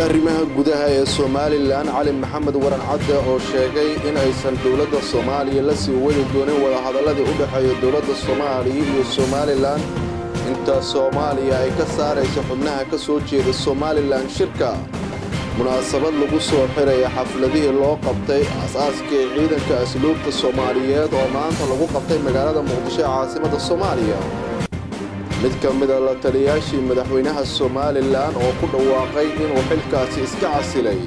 arrimaha gudaha ee Soomaaliland Cali Maxamed Waran Cadde oo sheegay in aysan dawladda Soomaaliya la sii wadi doonin wada hadallada u dhaxeeya dawladda Soomaaliya iyo Somaliland inta Soomaaliya ay ka saarayso xubnaha ka soo jeeda Somaliland shirka munaasabad lagu soo xiray xafladihii loo qabtay asaaska ciidanka asluubta Soomaaliyeed oo maanta lagu qabtay magaalada Muqdisho caasimadda Soomaaliya mid ka mid ah la taliyaashii madaxweynaha Somaliland oo ku dhawaaqay inuu xilkaasi iska casilay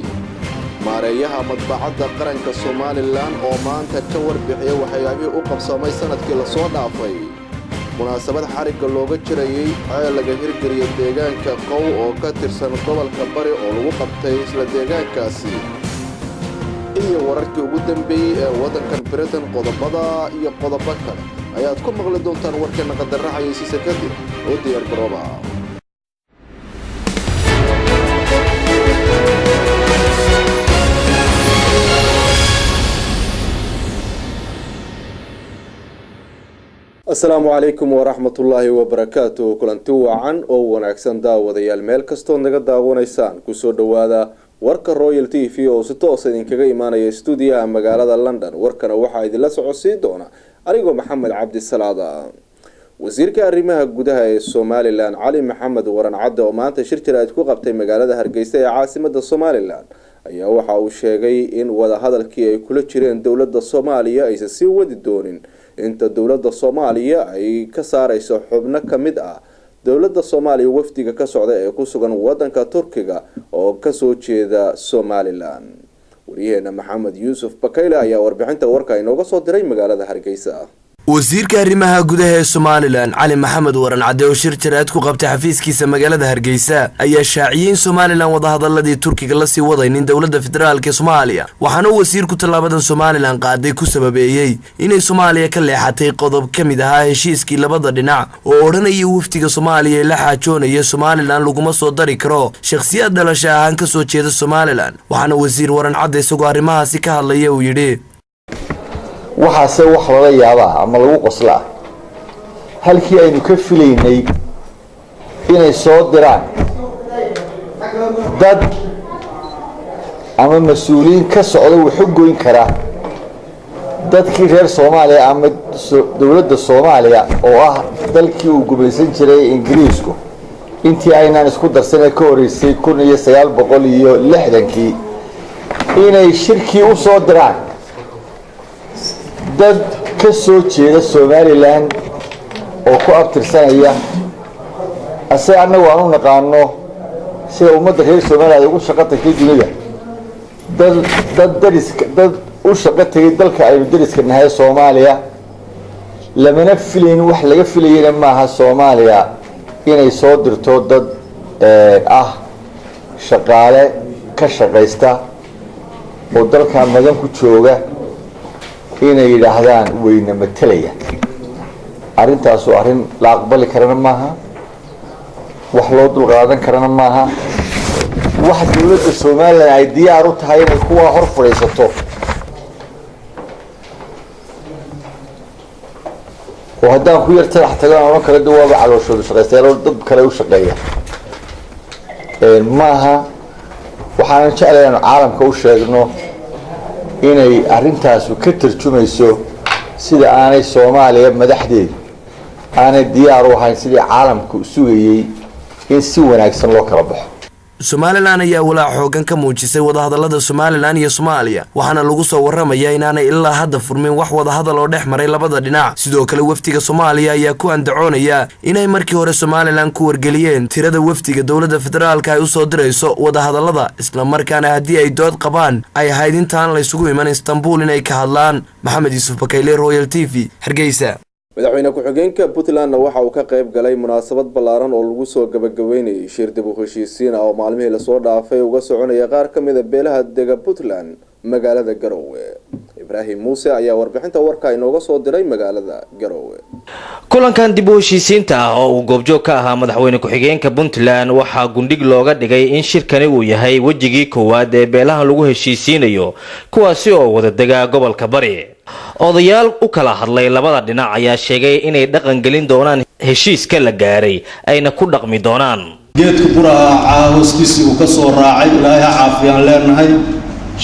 maareeyaha madbacadda qaranka Somaliland oo maanta ka warbixiyay waxyaabihii u qabsamay sanadkii la soo dhaafay munaasabad xariga looga jirayay laga hirgeliyay deegaanka qow oo ka tirsan gobolka bari oo lagu qabtay isla deegaankaasi iyo wararkii ugu dambeeyay ee wadankan Britain qodobada iyo qodobo kale ayaad ku maqli doontaan warkeena qadar xayeysiisa kadib oo diyaar garooba Assalamu alaykum wa rahmatullahi wa barakatuh kulanti wacan oo wanaagsan daawadayaal meel kasto naga daawanaysaan ku soo dhawaada warka Royal TV oo si toos ah idinkaga imaanaya stuudiyaha magaalada London warkana waxa idinla socodsiin doona anigoo Maxamed Cabdi Salaada wasiirka arrimaha gudaha ee Somaliland Cali Maxamed Waran Cadde oo maanta shir jiraad ku qabtay magaalada Hargeysa ee caasimadda Somaliland ayaa waxa uu sheegay in wada hadalkii ay kula jireen dawladda Soomaaliya ay si wadi doonin inta dawladda Soomaaliya ay ka saarayso xubno kamid ah dawladda Soomaaliya wafdiga ka socda ee ku sugan wadanka Turkiga oo ka soo jeeda Somaliland wariyaheena Maxamed Yuusuf Bakayle ayaa warbixinta warka inooga soo diray magaalada Hargeysa wasiirka arrimaha gudaha ee Somaliland Cali Maxamed Waran Cadde oo shir jiraad ku qabtay xafiiskiisa magaalada Hargeysa ayaa shaaciyay in Somaliland wada hadalladii Turkiga la sii wadaynin dawladda federaalka Soomaaliya waxaana wasiirku talaabadan Somaliland qaaday ku sababeeyay inay Soomaaliya ka leexatay qodob kamid ah heshiiskii labada dhinac oo oranayay waftiga Soomaaliya la xaajoonaya Somaliland laguma soo dari karo shakhsiyad dhalasho ahaan ka soo jeeda Somaliland waxaana wasiir Waran Cadde isagoo arrimahaasi ka hadlaya uu yiri waxaase wax laga yaabaa ama lagu qoslaa halkii aynu ka filaynay inay soo diraan dad ama mas'uuliyiin ka socda wax u goyn kara dadkii reer Soomaaliya ama dawladda Soomaaliya oo ah dalkii uu gumaysan jiray Ingiriisku intii aynaan isku darsanay ka horeysay 1960kii inay shirkii u soo diraan dad ka soo jeeda Somaliland oo ku abtirsanaya asay anagu aanu naqaano sida ummadda reer Soomaaliya ugu shaqo tagtay dunida dad u shaqo tagay dalka ay dariska nahay Soomaaliya lamana filayn wax laga filayay maaha Soomaaliya inay soo dirto dad shaqaale ka shaqaysta oo dalka madan ku jooga inay yiraahdaan weyna matalaya arintaas oo arin la aqbali karana maaha wax loo dul qaadan karana maaha wax dawladda Soomaaliland ay diyaar u tahay inay kuwa hor fadhiisato oo haddaan ku yartay tagaan oo kala dawaaba calooshooda shaqaystayaal dad kale u shaqeeya maaha waxaan jeclahay in caalamka u sheegno inay arintaas ka tarjumayso sida aanay Soomaaliya madaxdeedu aanay diyaar u ahayn sidii caalamku sugayay in si wanaagsan loo kala baxo Somaliland ayaa walaac xoogan ka muujisay wada hadallada Somaliland iyo Soomaaliya waxaana lagu soo waramayaa inaanay ilaa hadda furmin wax wada hadal oo dhex maray labada dhinac sidoo kale waftiga Soomaaliya ayaa ku andacoonaya inay markii hore Somaliland ku wargeliyeen tirada waftiga dawladda federaalka ay u soo dirayso wada hadallada isla markaana hadii ay dood qabaan ay ahayd intaan la isugu iman Istanbul inay ka hadlaan Maxamed Yuusuf Bakayle Royal TV Hargeysa madaxweyne ku-xigeenka Puntland waxa uu ka qayb galay munaasabad ballaaran oo lagu soo gabagabeeyay shir dib u heshiisiin oo maalmihii la soo dhaafay uga soconaya qaar ka mid ah beelaha dega Puntland magaalada Garowe Ibrahim Muuse ayaa warbixinta warka inooga soo diray magaalada Garowe kulankan dib u heshiisiinta oo uu goobjoog ka ahaa madaxweyne ku-xigeenka Puntland waxa gundhig looga dhigay in shirkani uu yahay wajigii koowaad ee beelaha lagu heshiisiinayo kuwaasi oo wada dega gobolka Bari odayaal u kala hadlay labada dhinac ayaa sheegay inay dhaqan gelin doonaan heshiiska la gaaray ayna ku dhaqmi doonaan geedka quraca hoostiisii uu ka soo raacay ilaahay ha caafiyaan leenahay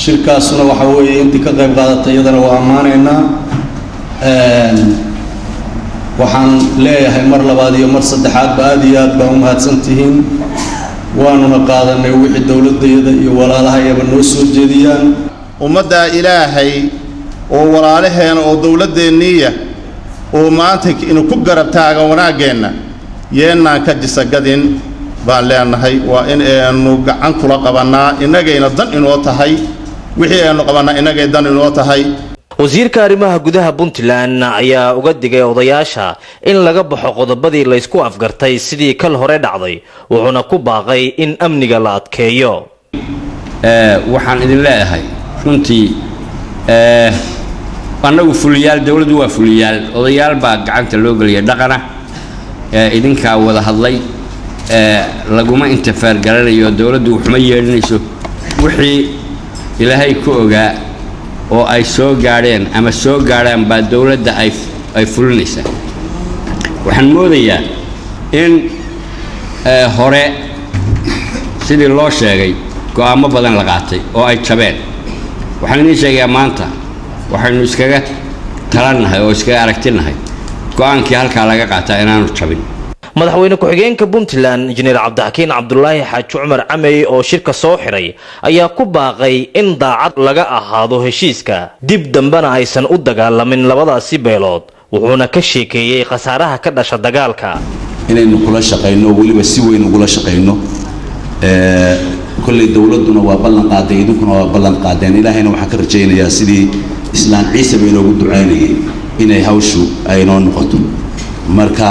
shirkaasuna waxa weeye intii ka qayb qaadatay iyadana waa ammaanaynaa waxaan leeyahay mar labaad iyo mar saddexaadba aad iyo aad baa u mahadsantihiin waanuna qaadanay wixii dowladayada iyo walaalahayaba noo soo jeediyaan ummadda ilaahay oo walaalaheena oo dowladeenniya oo maanta inuu ku garab taagan wanaageenna yeenaan ka jisagadin baan leenahay waa in aynu gacan kula qabanaa inagayna dan inoo tahay wixii aynu qabanaa inagay dan inoo tahay wasiirka arrimaha gudaha Puntland ayaa uga digay odayaasha in laga baxo qodobadii la isku afgartay sidii kal hore dhacday wuxuuna ku baaqay in amniga la adkeeyo waxaan idin leeyahay runtii anagu fuliyaal dawladdu waa fuliyaal odayaal baa gacanta loo galiyay dhaqana idinka wada hadlay laguma interfere garanayo dawladdu waxma yeelinayso wixii ilaahay ku ogaa oo ay soo gaareen ama soo gaaraan baa dawladda ay fulinaysaa waxaan moodayaa in hore sidii loo sheegay go'aamo badan la qaatay oo ay jabeen waxaan idin sheegayaa maanta waxaynu iskaga talannahay oo iskaga aragtinahay go'aankii halkaa laga qaataa inaanu jabin madaxweyne ku-xigeenka Puntland Injineer Cabdixakiin Cabdullaahi Xaaji Cumar Camey oo shirka soo xiray ayaa ku baaqay in daacad laga ahaado heshiiska dib dambana aysan u dagaalamin labadaasi beelood wuxuuna ka sheekeeyay khasaaraha ka dhasha dagaalka inaynu kula shaqeyno waliba si weyn ugu la shaqeyno kulli dawladuna waa ballan qaaday idinkuna waa ballan qaadeen ilaahayna waxa ka rajaynayaa sidii islaan ciise bay loogu ducaynayay inay hawshu ay noo noqoto marka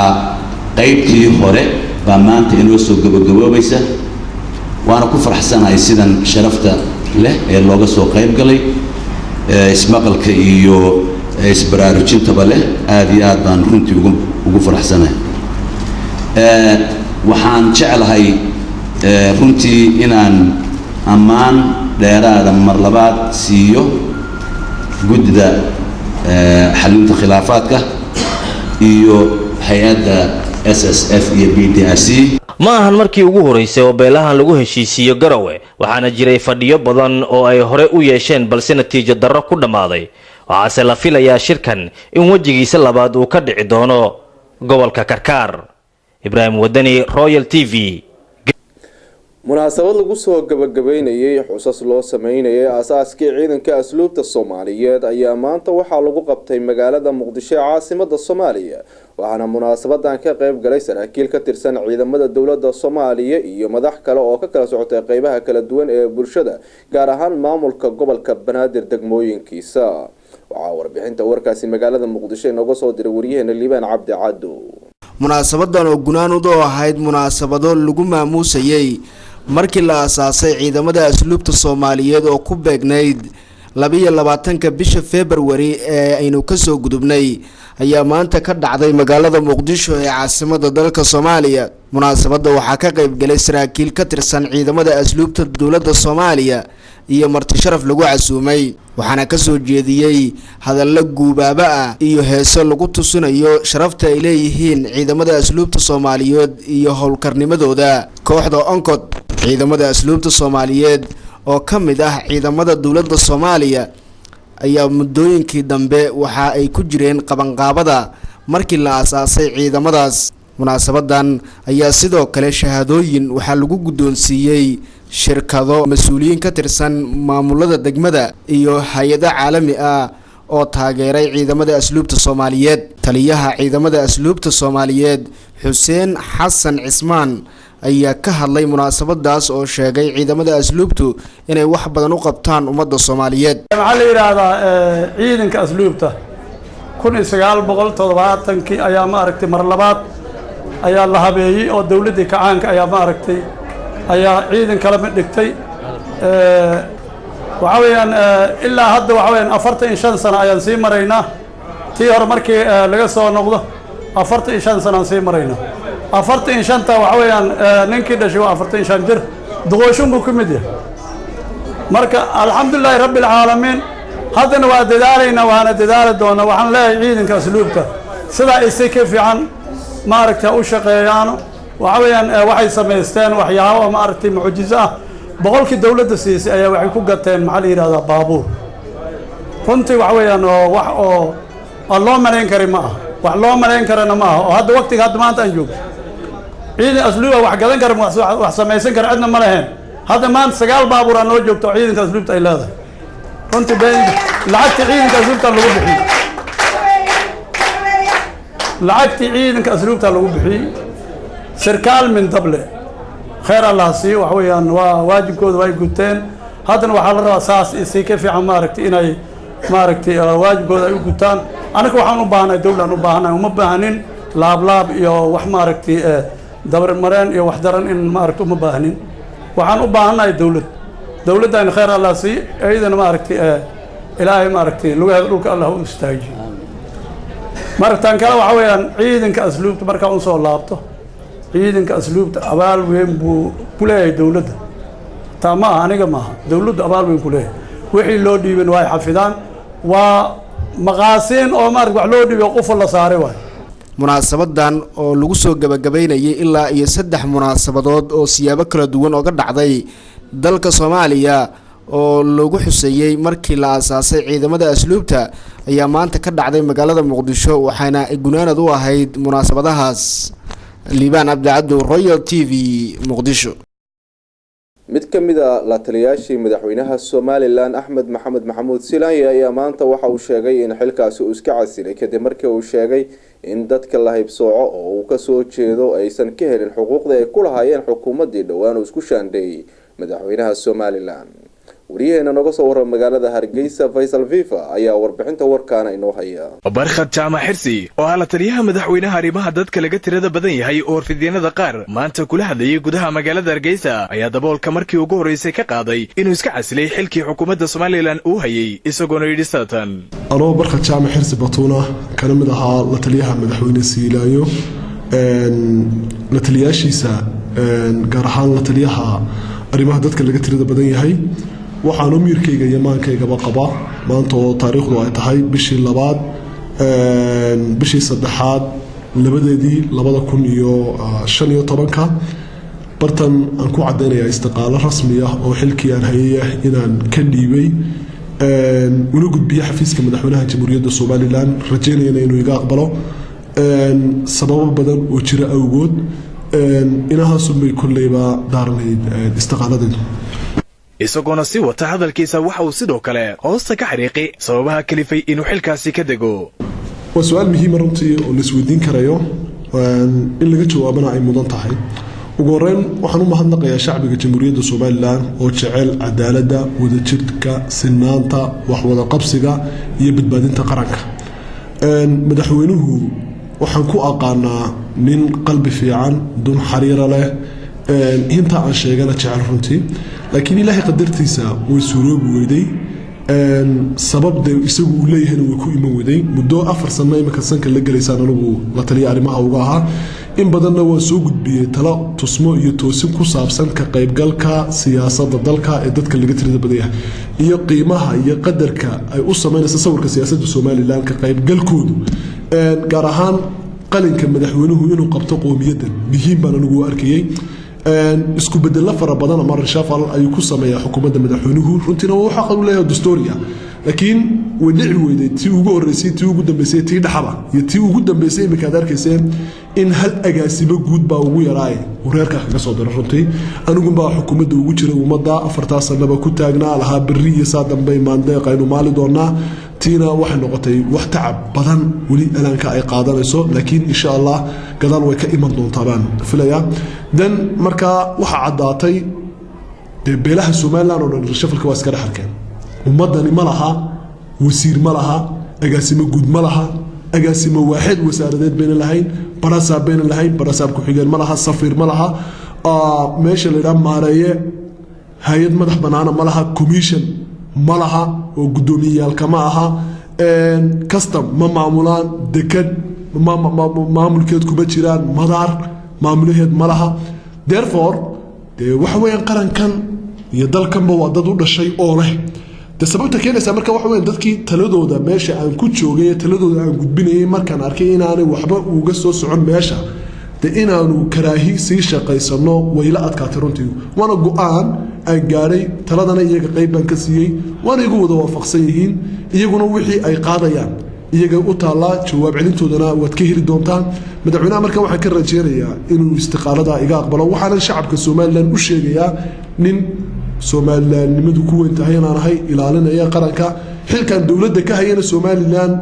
qaybtii hore baa maanta inoo soo gabagaboobaysa waana ku faraxsanahay sidan sharafta leh ee looga soo qayb galay ismaqalka iyo isbaraarujintaba leh aad iyo aad baan runtii ugu faraxsanahay waxaan jeclahay runtii inaan ammaan dheeraada mar labaad siiyo guddida xalinta khilaafaadka iyo hay-adda SSF iyo BDRC ma ahan markii ugu horeysay oo beelahan lagu heshiisiyo Garowe waxaana jiray fadhiyo badan oo ay hore u yeesheen balse natiijo darro ku dhamaaday waxaase la filayaa shirkan in wajigiisa labaad uu ka dhici doono gobolka Karkaar Ibrahim Wadani Royal TV munaasabad lagu soo gabagabeynayay xusas loo sameynayay aasaaskii ciidanka asluubta Soomaaliyeed ayaa maanta waxaa lagu qabtay magaalada Muqdisho caasimadda Soomaaliya waxaana munaasabadan ka qayb galay saraakiil ka tirsan ciidamada dawladda Soomaaliya iyo madax kale oo ka kala socotay qaybaha kala duwan ee bulshada gaar ahaan maamulka gobolka Banaadir degmooyinkiisa waxaa warbixinta warkaasi magaalada Muqdisho inooga soo diray wariyaheena Liibaan Cabdi Caado munaasabadan oo gunaanud oo ahayd munaasabado lagu maamuusayay markii la aasaasay ciidamada asluubta Soomaaliyeed oo ku beegnayd 22 bisha February ee aynu ka soo gudubnay ayaa maanta ka dhacday magaalada Muqdisho ee caasimadda dalka Soomaaliya munaasabada waxaa ka qayb galay saraakiil ka tirsan ciidamada asluubta dawladda Soomaaliya iyo marti sharaf lagu casuumay waxaana ka soo jeediyay hadallo guubaaba ah iyo heeso lagu tusinayo sharafta ay leeyihiin ciidamada asluubta Soomaaliyeed iyo howlkarnimadooda kooxda Onkod ciidamada asluubta Soomaaliyeed oo kamid ah ciidamada dawladda Soomaaliya ayaa muddooyinkii dambe waxa ay ku jireen qabanqaabada markii la aasaasay ciidamadaas munaasabadan ayaa sidoo kale shahaadooyin waxa lagu guddoonsiiyay shirkado mas'uuliyiin ka tirsan maamulada degmada iyo hay'ado caalami ah oo taageeray ciidamada asluubta Soomaaliyeed taliyaha ciidamada asluubta Soomaaliyeed Xuseen Xasan Cismaan ayaa ka hadlay munaasabadaas oo sheegay ciidamada asluubtu inay wax badan u qabtaan ummadda Soomaaliyeed waxa la yiraahdaa ciidanka asluubta 1970 ayaa ma aragtay mar labaad ayaa la habeeyay oo dawladda kacaanka ayaa ma aragtay ayaa ciidan kala mid dhigtay waxa weeyaan ilaa hadda waxa weeyaan 45 sano ayaan sii maraynaa tii hore markii laga soo noqdo 45 sano aan sii maraynaa 45 ta waxa weeyaan ninkii dhashay 45 jir duqooshin buu ka mid yahay marka alxamdulillaah rabbil caalamiin haddana waa dadaalayna waana dadaali doona waxaan leeyahay ciidanka asluubta sida ay si ka fiican ma aragtay u shaqeeyaan وحويان waxay sameysteen waxyaabo ma aragtay mucjiso ah boqolkii dawladda siisay ayaa waxay ku gateen maxaa la yiraahdaa baabuur runtii waxaweyaan wax oo loo maleyn karo ma aha wax loo maleyn karana ma aha oo hadda waqtiga hadda maanta aan joogno ciidan asluuba wax gadan karo wax samaysan karo cidna ma lahayn hadda maanta 9 baabuur aan noo joogto ciidanka asluubta ay leedahay runtii been lacagta ciidanka asluubta lagu bixiyay lacagta ciidanka asluubta lagu bixiyay sarkaal min dable خير الله سي وحويان واجب كود واي قلتين هذا وحال الرأساس سي كيف عم ماركتي إني ماركتي واجب كود أي قلتان أنا كوحان نباهنا دولة نباهنا ومباهنين لاب يو وح ماركتي دبر المرين يو وحدرن إن ماركتو مباهنين وحان نباهنا دولة دين خير الله سي أيضا ماركتي إلهي ماركتي لوك الله استاجي ماركتان كلا وحويان عيدن كأسلوب تبارك أنصر لابته ciidanka asluubta abaal weyn buu ku leeyahay dawladda taama aniga maaha dawladda abaal weyn ku leeyahay wixii loo dhiibin way xafidaan waa maqaasiin oo marka wax loo dhiibo qof la saaray way munaasabadan oo lagu soo gabagabeynayay ilaa iyo 3 munaasabadood oo siyaabo kala duwan oo ka dhacday dalka Soomaaliya oo lagu xuseeyay markii la aasaasay ciidamada asluubta ayaa maanta ka dhacday magaalada Muqdisho waxaana gunaanad u ahayd munaasabadahaas liibaan abdicabdu royal tv muqdisho mid ka mid ah la taliyaashii madaxweynaha Soomaaliland Axmed Maxamed Maxamuud Silaanye ayaa maanta waxa uu sheegay in xilkaasi uu iska casilay kadib markii uu sheegay in dadka la haybsooco oo uu ka soo jeedo aysan ka helin xuquuqda ay ku lahaayeen xukuumadii dhawaan uu isku shaandheeyay madaxweynaha Soomaaliland wariyaheena naga soo waran magaalada Hargeysa Faisal Fifa ayaa warbixinta warkaana inoo haya barkhad jaamac xirsi oo la taliyaha madaxweynaha arrimaha dadka laga tirada badan yahay oo fidyeenada qaar maanta kula hadlayay gudaha magaalada Hargeysa ayaa daboolka markii ugu horeysay ka qaaday inuu iska casilay xilkii xukuumadda Soomaaliland uu hayay isagoo yidhi saatan anoo barkhad jaamac xirsi batuuna kana mid ahaa la taliyaha madaxweynaha Siilaayo la taliyaashiisa gaar ahaan la taliyaha arrimaha dadka laga tirada badan yahay waxaan umiirkayga iyo maankayga qaba maanta oo taariikhdu ay tahay bishii 2 bishii 3 labadeedii 2015 bartan aan ku cadeynaya istiqaalo rasmi ah oo xilkii aan hayay inaan ka dhiibay una gudbiyo xafiiska madaxweynaha jamhuuriyadda Soomaaliland rajeynayna inuu iga aqbalo sababo badan oo jira awgood inaha sumay kullayba daarnayd istiqaaladeedu isagoona si wata hadalkiisa waxa uu sidoo kale hoosta ka xariiqay sababaha kalifay inuu xilkaasi ka dego waa su'aal muhiim ah runtii oo la isweydiin karayo in laga jawaabana ay mudan tahay ugu horreyn waxaan u mahadnaqayaa shacbiga jamhuuriyadda Soomaaliland oo jecel cadaaladda wadajirka sinaanta wax wada qabsiga iyo badbaadinta qaranka madaxweynuhu waxaan ku aqaanaa nin qalbi fiican dun xariira leh inta aan sheegana jecel runtii laakiin ilaahay qadartiisa way suuroobi weyday sabab isagu uu leeyahay way ku iman weyday muddo 4 sano imika sanka la galeysaan anigu la taliya arrimaha uga ahaa in badanna waa soo gudbiyay talo tusmo iyo toosin ku saabsan ka qaybgalka siyaasadda dalka ee dadka laga tirada badan yahay iyo qiimaha iyo qadarka ay u sameynayso sawirka siyaasadda Soomaaliland ka qaybgalkoodu gaar ahaan qalinka madaxweynuhu inuu qabto qoomiyadda muhiim baan anigu arkayay isku bedel fara badan ama rashafal ay ku sameeyay xukuumadda madaxweynuhu runtina waxa xaq u leeyahay dastuuriga laakiin way dhici weyday tii ugu horeysay tii ugu dambeysay tii dhaxaba iyo tii ugu dambeysay imika darkayseen in hal agaasiba guud baa ugu yaraay wareerka kaga soo diro runtii anigu baa xukuumadda ugu jiray ummadda 4 sanaba ku taagnaa laha bari iyo saa dambe maandeeq aynu maali doonaa tiina waxay noqotay wax tacab badan wali alaanka ay qaadanayso laakiin insha Allah gadaal way ka iman doontaa baan filaya dan marka waxa cadaatay beelaha Soomaaliland oo dhan shafalka waa iska dhaxalkeen ummadani ma laha wasiir ma laha agaasimo guud ma laha agaasimo waaxid wasaaradeed been lahayn barasaab been lahayn barasaab ku xigeen ma laha safiir ma laha meesha la yiraahdo maareeye hay'ad madax banaana ma laha commission ma laha oo gudoomiyaalka ma aha custom ma maamulaan dekad maamulkeed kuma jiraan madaar maamulaheed ma laha therefore waxa weeyaan qarankan iyo dalkanba waa dad u dhashay oo leh sababta keenaysa marka waxa weeyaan dadkii taladooda meesha aan ku joogay taladooda aan gudbinayay markaan arkay inaanay waxba uga soo socon meesha inaanu karaahi sii shaqaysano wayla adkaatay runtii waana go'aan aan gaaray taladana iyaga qayb baan ka siiyey waana igu wada waafaqsan yihiin iyaguna wixii ay qaadayaan iyaga u taala jawaab celintoodana waad ka heli doontaan madaxweynaha marka waxaan ka rajeynayaa inuu istiqaalada iga aqbalo waxaan shacabka Soomaaliland u sheegayaa nin Soomaalilandnimadu ku weyn tahay inaan ahay ilaalinaya qaranka xilkan dawladda ka hayana Soomaaliland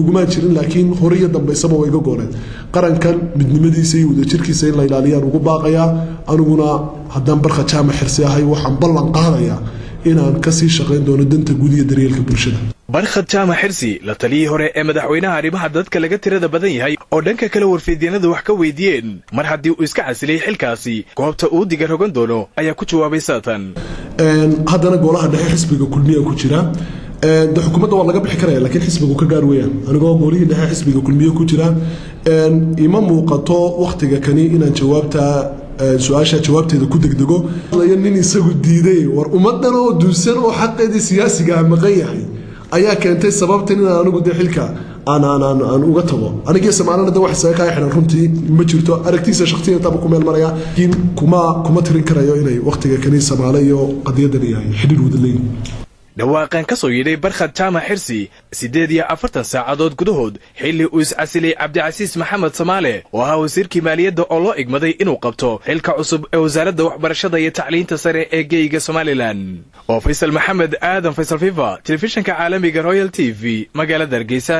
uguma jirin laakiin horiya dambeysaba way iga gooreen qarankan midnimadiisa iyo wadajirkiisa in la ilaaliyaan ugu baaqaya aniguna haddaan barqa jaamac xirsi ahay waxaan ballan qaadayaa inaan ka sii shaqayn doono danta guud iyo daryeelka bulshada barkhad jaamac xirsi la taliyay hore ee madaxweynaha arrimaha dadka laga tirada badan yahay oo dhanka kale warfidyeenadu wax ka weydiiyeen mar haddii uu iska casilay xilkaasi goobta uu diga rogan doono ayaa ku jawaabay saatan haddana golaha dhexe xisbiga kulmiya ku jira xukuumadda waa laga bixi karaya laakiin xisbigu ka gaar weeyaan anigoo golihii dhexe xisbiga kulmiye ku jira ima muuqato waqtiga kani inaan jawaabta su-aasha jawaabteeda ku degdego nin isagu diiday war ummadan oo duusan oo xaqeedii siyaasiga maqan yahay ayaa keentay sababtan in anigu de xilka aan uga tago anigii Soomaaliland wax isaga ka xiran runtii ma jirto aragtiisa shakhsiyan tab ku meel maraya in kuma tirin karayo inay waqtiga kani Soomaaliya iyo qadiyadan yahay xidhiidh wada leeyihiin dhawaaqan ka soo yidhay barkhad jaamac xirsi 48 saacadood gudahood xilli uu iscasilay Cabdicasiis Maxamed Samaale oo ahaa wasiirkii maaliyadda oo loo igmaday inuu qabto xilka cusub ee wasaaradda waxbarashada iyo tacliinta sare ee geeyiga Somaliland oo Faysal Maxamed Aadan Faysal Fifa telefishinka caalamiga Royal TV magaalada Hargeysa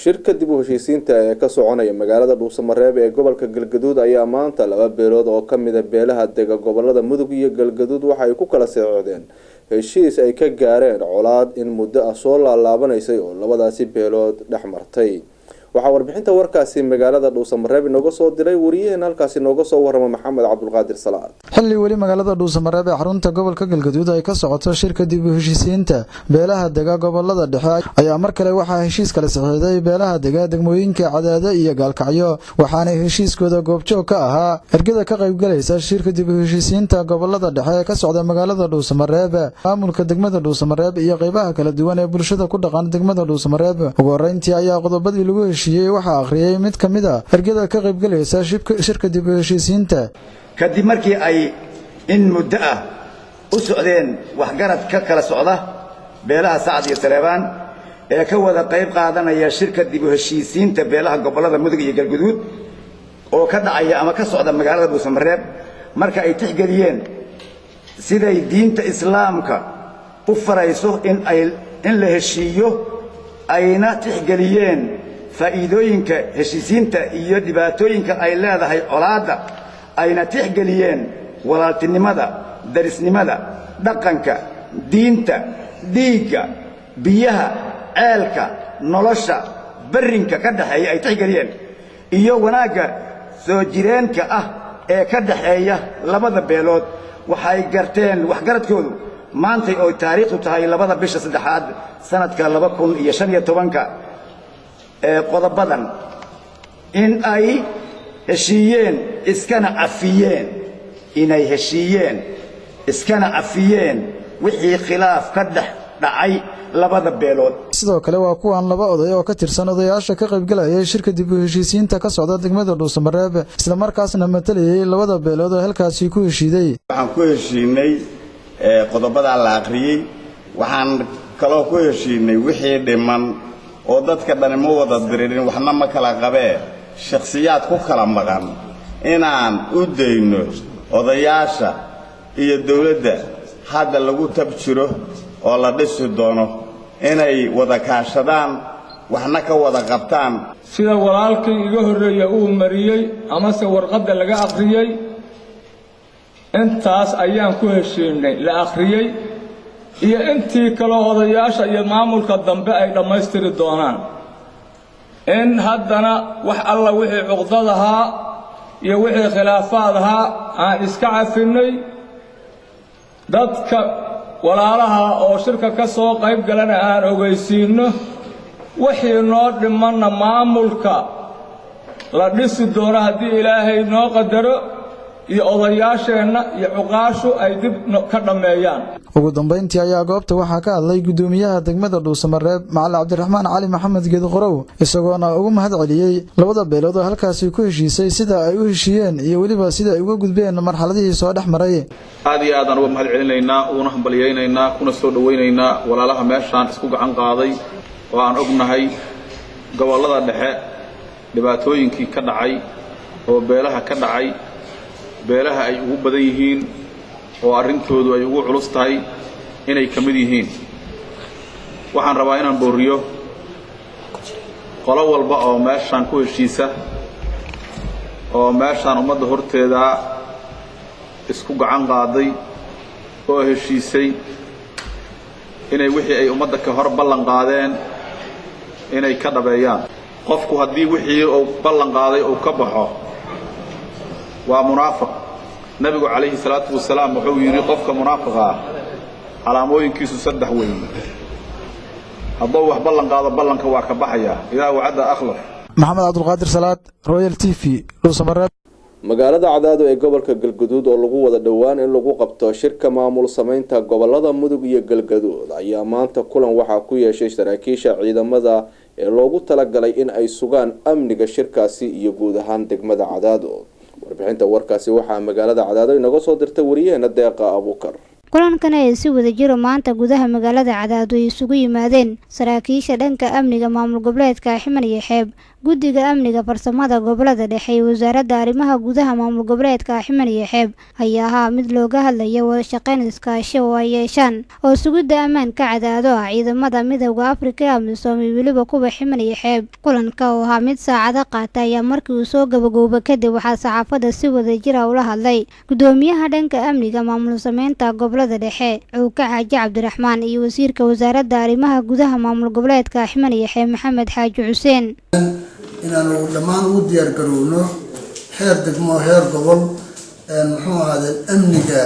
shirka dib u heshiisiinta ee ka soconaya magaalada Dhuusamareeb ee gobolka Galgaduud ayaa maanta laba beelood oo ka mid ah beelaha dega gobolada Mudug iyo Galgaduud waxa ay ku kala socdeen heshiis ay ka gaareen colaad in muddo ah soo laalaabaneysay oo labadaasi beelood dhaxmartay waxa warbixinta warkaasi magaalada Dhuusamareeb inooga soo diray wariyeen halkaasi inooga soo warama Maxamed Cabdulqaadir Salaad xilli wali magaalada Dhuusamareeb ee xarunta gobolka Galgaduud ay ka socoto shirka dib u heshiisiinta beelaha dega gobolada dhexe ayaa mar kale waxa heshiis kala saxiixday beelaha dega degmooyinka Cadaada iyo Gaalkacyo waxaana heshiiskooda goobjoog ka ahaa ergada ka qayb galaysa shirka dib u heshiisiinta gobolada dhexe ee ka socda magaalada Dhuusamareeb maamulka degmada Dhuusamareeb iyo qaybaha kala duwan ee bulshada ku dhaqan degmada Dhuusamareeb ugu horeyntii ayaa qodobadii lagu waxa akhriyay mid kamid ah ergada ka qayb galaysa shirka dib u heshiisiinta kadib markii ay in muddo ah u socdeen waxgarad ka kala socda beelaha Sacad iyo Saleebaan ee ka wada qayb qaadanaya shirka dib u heshiisiinta beelaha gobolada Mudug iyo Galgaduud oo ka dhacaya ama ka socda magaalada Dhuusamareeb marka ay tixgeliyeen siday diinta islaamka u farayso in la heshiiyo ayna tixgeliyeen faa'iidooyinka heshiisiinta iyo dhibaatooyinka ay leedahay colaadda ayna tixgeliyeen walaaltinimada darisnimada dhaqanka diinta dhiigga biyaha ceelka nolosha barrinka ka dhaxeeya ay tixgeliyeen iyo wanaagga soo jireenka ah ee ka dhaxeeya labada beelood waxay garteen waxgaradkoodu maantay oo taariikhdu tahay 2 bisha 3 sanadka 2015 qodobadan in ay heshiiyeen iskana cafiyeen inay heshiiyeen iskana cafiyeen wixii khilaaf ka dhacay labada beelood sidoo kale waa kuwan laba oday oo ka tirsan odayaasha ka qayb galaya shirka dib u heshiisiinta ka socda degmada Dhuusamareeb isla markaasna matalayay labada beelood oo halkaasi ku heshiiday waxaan ku heshiinay qodobada la akhriyay waxaan kaloo ku heshiinay wixii dhiman oo dadka dhan ma wada dirin waxna ma kala qabee shakhsiyaad ku kala maqan inaan u deyno odayaasha iyo dawladda hadda lagu tabjiro oo la dhisi doono inay wada kaashadaan waxna ka wada qabtaan sida walaalkii iga horeeyay uu mariyay ama se warqadda laga akhriyay intaas ayaan ku heshiinay la akhriyay iyo intii kale odayaasha iyo maamulka dambe ay dhamaystiri doonaan in haddana wax alla wixii cuqdad ahaa iyo wixii khilaafaad ahaa aan iska cafinay dadka walaalaha oo shirka ka soo qayb galana aan ogeysiino wixii noo dhimanna maamulka la dhisi doono haddii ilaahay noo qadaro iyo odayaasheenna iyo cuqaashu ay dib ka dhammeeyaan. ugu dambeyntii ayaa goobta waxaa ka hadlay gudoomiyaha degmada Dhuusamareeb Macalin Cabdiraxmaan Cali Maxamed Geed Qorow isagoona ugu mahad celiyay labada beelood oo halkaasi ku heshiisay sida ay u heshiiyeen iyo waliba sida ay uga gudbeen marxaladii soo dhaxmaray. aad iyo aad aan uga mahad celinaynaa una hambalyeeynaa kuna soo dhaweynaynaa walaalaha meeshaan isku gacan qaaday oo aan ognahay gobolada dhexe dhibaatooyinkii ka dhacay oo beelaha ka dhacay beelaha ay ugu badan yihiin oo arrintoodu ay ugu culus tahay inay ka mid yihiin. waxaan rabaa inaan booriyo qolo walba oo meeshaan ku heshiisa oo meeshaan ummadda horteeda isku gacan qaaday oo heshiisay inay wixii ay ummadda ka hor ballan qaadeen inay ka dhabeeyaan. qofku haddii wixii uu ballan qaaday uu ka baxo waa munaafiq. nabigu calayhi salaatu wasalaam wuxuu yidhi qofka munaafiqa ah calaamooyinkiisu 3 weyn. hadduu wax ballan qaado ballanka waa ka baxaya idaa wacada akhlaf. maxamed cabdulqaadir salaad Royal TV Dhuusamareeb. magaalada Cadaado ee gobolka Galgaduud oo lagu wada dhawaan in lagu qabto shirka maamul sameynta gobolada Mudug iyo Galgaduud ayaa maanta kulan waxa ku yeeshay saraakiisha ciidamada ee loogu talagalay in ay sugaan amniga shirkaasi iyo guud ahaan degmada Cadaado. warbixinta warkaasi waxaa magaalada Cadaado inaga soo dirtay wariyaheena Deeqa Abuukar. kulankan ay si wada jiro maanta gudaha magaalada Cadaado ay isugu yimaadeen saraakiisha dhanka amniga maamul goboleedka Ximan iyo Xeeb, guddiga amniga farsamada gobolada dhexe iyo wasaaradda arrimaha gudaha maamul goboleedka Ximan iyo Xeeb ayaa ahaa mid looga hadlayo wada shaqayn iskaashi oo ay yeeshaan oo sugidda ammaanka Cadaado ah ciidamada midowga Afrika AMISOM iyo weliba kuwa Ximan iyo Xeeb. kulanka oo ahaa mid saacado qaata ayaa markii uu soo gabagoobo kadib waxaa saxaafadda si wada jir ah ula hadlay gudoomiyaha dhanka amniga maamul sameynta gobolada dhexe Cuuka Xaaji Cabdiraxmaan iyo wasiirka wasaaradda arrimaha gudaha maamul goboleedka Ximan iyo Xeeb Maxamed Xaaji Xuseen. inaanu dhammaan u diyaar garowno heer degmo heer gobol muxuu ahaadeen amniga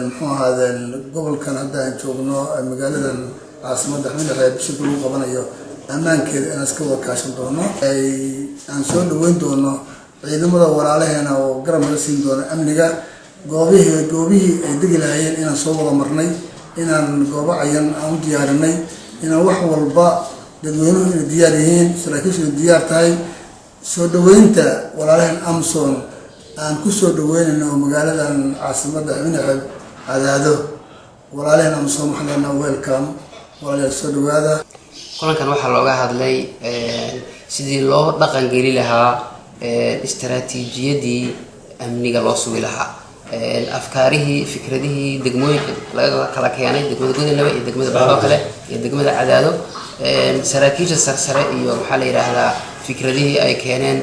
muxuu ahaadeen gobolkan hadda aan joogno magaaladan caasimadda Ximan iyo Xeeb shirka lagu qabanayo ammaankeeda inaan iska wada kaashan doono aan soo dhaweyn doono ciidamada walaalaheena oo garab la siin doono amniga goobihii ay degi lahaayeen inaan soo wada marnay inaan goobo cayan aan u diyaarinay inaan wax walba dadweynuhu inay diyaar yihiin saraakiishu diyaar tahay soo dhaweynta walaalaheen AMISOM aan ku soo dhaweynayno magaaladan caasimadda Ximan iyo Xeeb Cadaado walaalaheen AMISOM waxaan welcome walaalayaal soo dhawaada. kulankan waxaa looga hadlay sidii loo dhaqan geli lahaa istaraatiijiyadii amniga loo sugi lahaa afkaarihii fikradihii degmooyinka laga kala keenay degmada Godanlaba iyo degmada Baydhabo kale iyo degmada Cadaado saraakiisha sarsare iyo maxaa la yiraahdaa fikradihii ay keeneen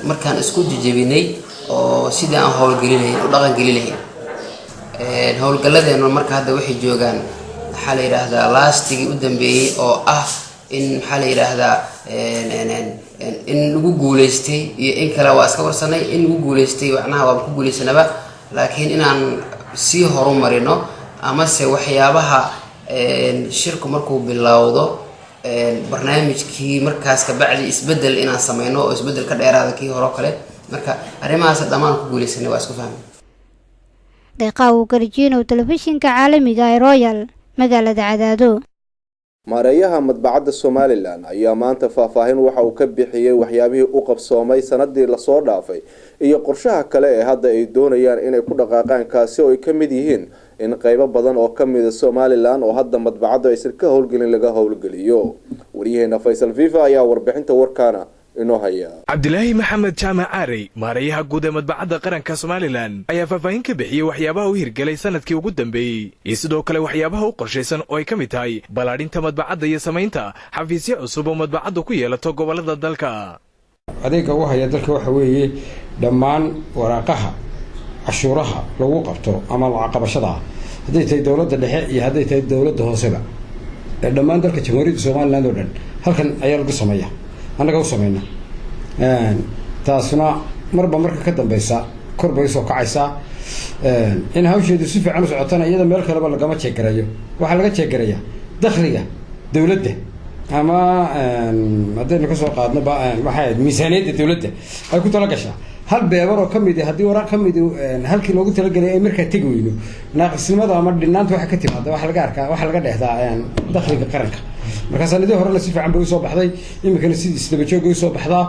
markaan isku jajabinay oo sidii aan howlgelinayn u dhaqan gelinayn howlgaladeena marka hadda waxay joogaan maxaa la yiraahdaa laastigii u dambeeyay oo ah in maxaa la yiraahdaa in lagu guuleystay iyo in kale waa iska warsanay in lagu guuleystay waxnaha waa ku guuleysanaba laakiin inaan sii horumarino ama se waxyaabaha shirku markuu bilowdo barnaamijkii markaas ka bacdi isbedel inaan sameeyno oo isbedel ka dheeraada kii hore kale marka arrimahaas dhammaan ku guuleysanay waa isku fahmay. Deeqa Abuukar telefishinka caalamiga ee Royal magaalada Cadaado. maareeyaha madbacadda Somaliland ayaa maanta faahfaahin waxa uu ka bixiyay waxyaabihii u qabsoomay sanadii la soo dhaafay iyo qorshaha kale ee hadda ay doonayaan inay ku dhaqaaqaan kaasi oo ay ka mid yihiin in qaybo badan oo ka mid ah Somaliland oo hadda madbacaddu aysan ka howlgelin laga howlgeliyo. wariyaheena Faisal Fifa ayaa warbixinta warkaana inoo haya. Cabdilaahi Maxamed Jaamac Caarey maareeyaha guud ee madbacadda qaranka Somaliland ayaa faahfaahin ka bixiyay waxyaabaha uu hirgelay sanadkii ugu dambeeyay iyo sidoo kale waxyaabaha u qorshaysan oo ay ka mid tahay balaadhinta madbacadda iyo samaynta xafiisyo cusub oo madbacaddu ku yeelato gobolada dalka. adeega uu haya dalka waxa weeye dhammaan waraaqaha cashuuraha lagu qabto ama lacag qabashada hadday tahay dawladda dhexe iyo hadday tahay dawladda hooseba dhammaan dalka jamhuuriyadda Somaliland oo dhan halkan ayaa lagu sameeyaa anaga u sameeyna taasna marba marka ka dambaysa kor bay soo kacaysaa in hawsheedu si fiican u socotana iyada meel kale lagama jeegarayo waxa laga jeegaraya dakhliga dawladda ama hadaynu ka soo qaadno waxa miisaaniyadda dawladda ay ku tala gashaa hal beebar oo kamid ah haddii waraaq kamid halkii loogu talagalay ay markaa tegi weyno naaqisnimada ama dhinaanta waxa ka timaada waxa laga arkaa waxa laga dheehdaa dakhliga qaranka marka sanadii horena si fiican bay u soo baxday imikana sidii isdaba joog ay soo baxdaa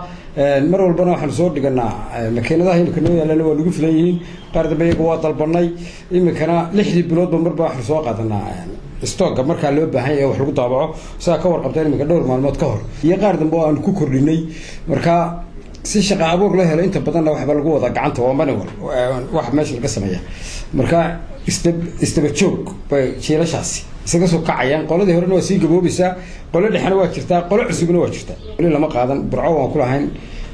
mar walbana waxaan soo dhiganaa makiinadaha imika noo yaalana waa lagu filan yihiin qaar dambe iyagu waa dalbanay imikana 6 biloodba marba waxaan soo qaadanaa stock marka loo baahan yahay wax lagu daabaco saa ka warqabteen imika dhowr maalmood ka hor iyo qaar dambe oo aan ku kordhinay marka si shaqo abuur la helo inta badan waxba lagu wada gacanta waa manual wax meesha laga sameeyaa marka istaba joog bay jiilashaasi isaga soo kacayaan qoladii horena waa sii gaboobaysaa qolo dhexna waa jirtaa qolo cusubna waa jirtaa wali lama qaadan burco waan ku lahayn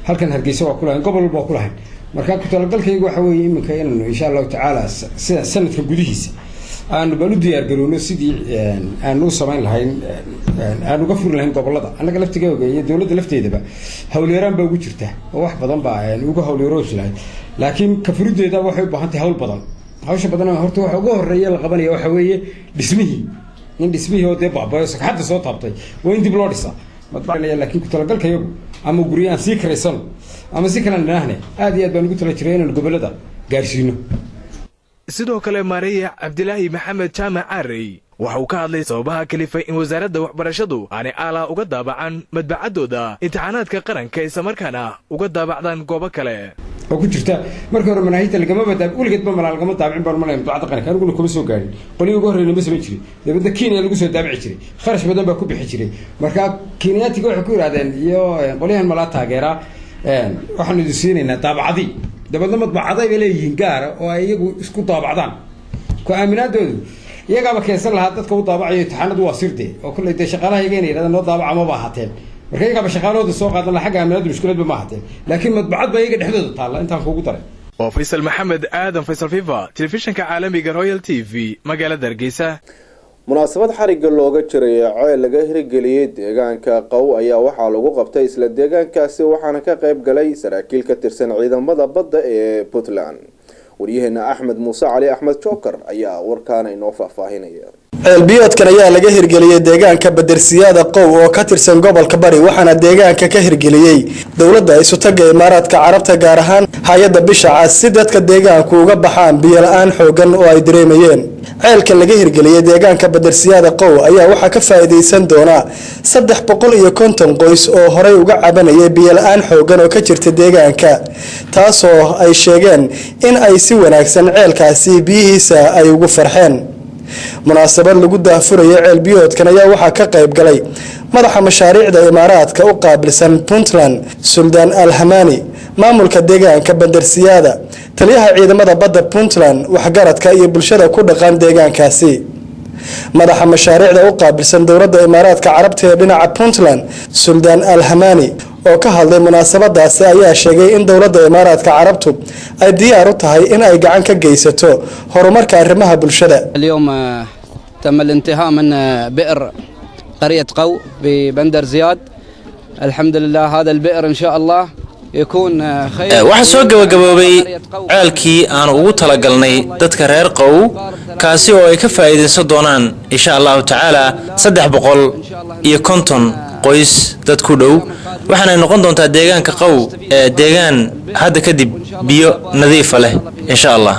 halkan hargeysa waa ku lahayn gobol walba waa ku lahayn marka ku talagalkaygu waxa weeye iminka inaan insha Allah tacaala sida sanadka gudihiisa aanu bal u diyaar garowno sidii aanu u samayn lahayn aanu uga furi lahayn gobolada annaga laftigeega iyo dawladda lafteedaba hawleeraan baa ugu jirta oo wax badan baa uga hawleeroosi lahayd laakiin ka furideeda waxay u baahan tahay hawl badan hawsha badan horta waxa ugu horeeya la qabanaya waxa weeye dhismihii oo dee baabayo sagxadda soo taabtay waa in dib loo dhisaa madbacnaya laakiin ku talagalkayagu ama guriyaan sii karaysano ama si kalaan dhinaahne aad iyo aad baan ugu tala jiray inaan gobolada gaarsiino sidoo kale Maariya Cabdilaahi Maxamed Jaamac Arey waxa uu ka hadlay sababaha kalifay in wasaaradda waxbarashadu aanay ala uga daabacan madbacadooda imtixaanaadka qaranka isla markaana uga daabacdaan goobo kale oo ku jirta markii hore manaahijta lagama badaab weligeed ba lagama daabicin baan malayn madbacadda qaranka aniguna kuma soo gaarin qolii ugu horreeyay ma sameyn jiray dabadda Kenya lagu soo daabici jiray kharash badan baa ku bixi jiray marka Kenyaatiga waxay ku yiraahdeen iyo qoliyahan mala taageera waxaan idin siinaynaa daabacadii dabadna madbacada ay leeyihiin gaar oo ay iyagu isku daabacdaan ku aaminaadoodu iyagaba keensan lahaa dadka u daabacayo imtixaanadu waa sirde oo kulay shaqaalaha iyaga inay yiraahdaan noo daabaca ma baahateen marka iyagaba shaqaalooda soo qaadan la xagga aaminaadu mushkilad ma hateen laakiin madbacad baa iyaga dhexdooda taala intaan kuugu daray oo Faisal Maxamed Aadan Faisal Fifa telefishinka caalamiga Royal TV magaalada Hargeysa munaasabad xariga looga jiray ceel laga hirgeliyay deegaanka Qow ayaa waxaa lagu qabtay isla deegaankaasi waxaana ka qayb galay saraakiil ka tirsan ciidamada badda ee Puntland wariyahana Axmed Muuse Cali Axmed Joker ayaa warkaan inoo faahfaahinaya ceelbiyoodkan ayaa laga hirgeliyay deegaanka Badarsiyaada Qow oo ka tirsan gobolka Bari waxaana deegaanka ka hirgeliyay dawladda isu taga Imaaraadka Carabta gaar ahaan hay'adda Bisha Cas si dadka deegaanka uga baxaan biyo la'aan xoogan oo ay dareemayeen ceelka laga hirgeliyay deegaanka Badarsiyaada Qow ayaa waxa ka faa'iideysan doona 350 qoys oo horey uga cabanayay biyo la'aan xoogan oo ka jirta deegaanka taasoo ay sheegeen in ay si wanaagsan ceelkaasi biyihiisa ay ugu farxeen munaasabad lagu daafurayay ceelbiyoodkan ayaa waxaa ka qayb galay madaxa mashaariicda Imaaraadka u qaabilsan Puntland Suldaan Al-Hamani maamulka deegaanka Badarsiyaada taliyaha ciidamada badda Puntland waxgaradka iyo bulshada ku dhaqan deegaankaasi madaxa mashaariicda u qaabilsan dawladda Imaaraadka Carabta ee dhinaca Puntland Suldaan Al-Hamani oo ka hadlay munaasabadaasi ayaa sheegay in dawladda Imaaraadka Carabtu ay diyaar u tahay in ay gacan ka geysato horumarka arrimaha bulshada. اليوم تم الانتهاء من بئر قرية قو ببندر زياد الحمد لله هذا البئر إن شاء الله يكون خير waxaa soo gabagaboobay ceelkii aan ugu talagalnay dadka reer Qow kaasi oo ay ka faa'iideysan doonaan insha Allah taala 350 qoys dad ku dhow waxaana noqon doontaa deegaanka Qow deegaan hadda kadib biyo nadiif leh insha Allah